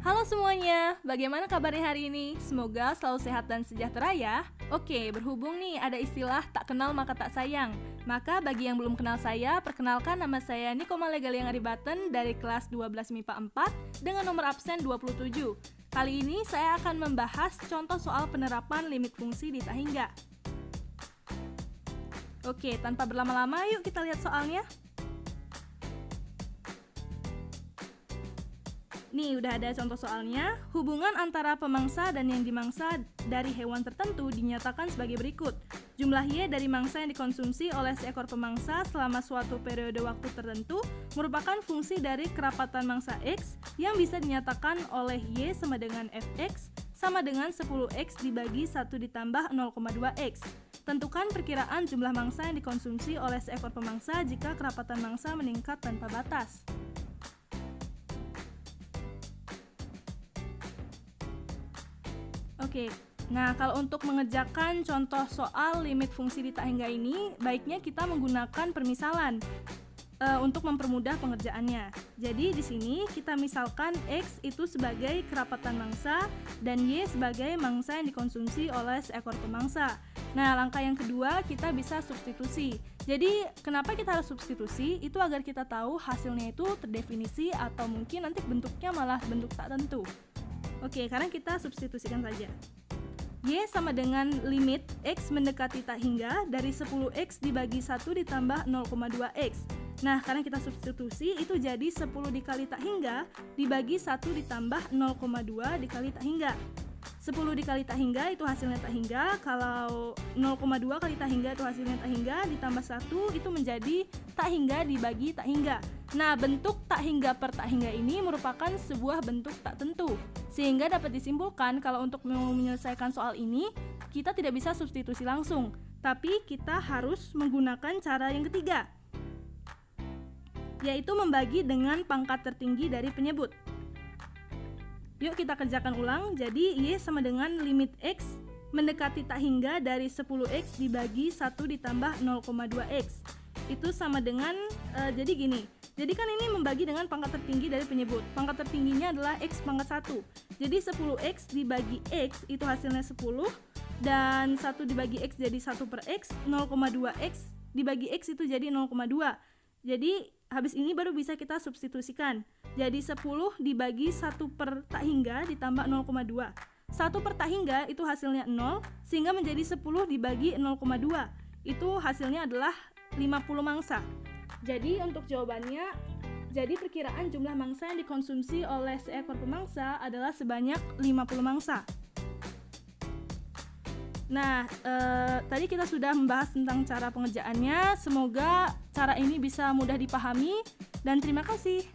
Halo semuanya, bagaimana kabarnya hari ini? Semoga selalu sehat dan sejahtera ya. Oke, berhubung nih ada istilah tak kenal maka tak sayang. Maka bagi yang belum kenal saya, perkenalkan nama saya Nikoma Legalia Ngaribaten dari kelas 12 MIPA 4 dengan nomor absen 27. Kali ini saya akan membahas contoh soal penerapan limit fungsi di tak hingga. Oke, tanpa berlama-lama yuk kita lihat soalnya. Nih, udah ada contoh soalnya. Hubungan antara pemangsa dan yang dimangsa dari hewan tertentu dinyatakan sebagai berikut. Jumlah Y dari mangsa yang dikonsumsi oleh seekor pemangsa selama suatu periode waktu tertentu merupakan fungsi dari kerapatan mangsa X yang bisa dinyatakan oleh Y sama dengan Fx sama dengan 10X dibagi 1 ditambah 0,2X. Tentukan perkiraan jumlah mangsa yang dikonsumsi oleh seekor pemangsa jika kerapatan mangsa meningkat tanpa batas. Oke, nah kalau untuk mengerjakan contoh soal limit fungsi di tak hingga ini, baiknya kita menggunakan permisalan untuk mempermudah pengerjaannya. Jadi di sini kita misalkan X itu sebagai kerapatan mangsa dan Y sebagai mangsa yang dikonsumsi oleh seekor pemangsa. Nah, langkah yang kedua kita bisa substitusi. Jadi kenapa kita harus substitusi? Itu agar kita tahu hasilnya itu terdefinisi atau mungkin nanti bentuknya malah bentuk tak tentu. Oke, sekarang kita substitusikan saja. Y sama dengan limit X mendekati tak hingga dari 10X dibagi 1 ditambah 0,2X. Nah, karena kita substitusi, itu jadi 10 dikali tak hingga dibagi 1 ditambah 0,2 dikali tak hingga. 10 dikali tak hingga itu hasilnya tak hingga, kalau 0,2 kali tak hingga itu hasilnya tak hingga, ditambah 1 itu menjadi tak hingga dibagi tak hingga. Nah, bentuk tak hingga per tak hingga ini merupakan sebuah bentuk tak tentu. Sehingga dapat disimpulkan kalau untuk menyelesaikan soal ini, kita tidak bisa substitusi langsung, tapi kita harus menggunakan cara yang ketiga, yaitu membagi dengan pangkat tertinggi dari penyebut. Yuk kita kerjakan ulang. Jadi Y sama dengan limit X mendekati tak hingga dari 10X dibagi 1 ditambah 0,2X. Itu sama dengan, jadi gini. Jadi kan ini membagi dengan pangkat tertinggi dari penyebut. Pangkat tertingginya adalah X pangkat 1. Jadi 10X dibagi X itu hasilnya 10. Dan 1 dibagi X jadi 1 per X. 0,2X dibagi X itu jadi 0,2. Jadi habis ini baru bisa kita substitusikan. Jadi 10 dibagi 1 per tak hingga ditambah 0,2. 1 per tak hingga itu hasilnya 0, sehingga menjadi 10 dibagi 0,2. Itu hasilnya adalah 50 mangsa. Jadi untuk jawabannya, jadi perkiraan jumlah mangsa yang dikonsumsi oleh seekor pemangsa adalah sebanyak 50 mangsa. Nah, tadi kita sudah membahas tentang cara pengerjaannya. Semoga cara ini bisa mudah dipahami dan terima kasih.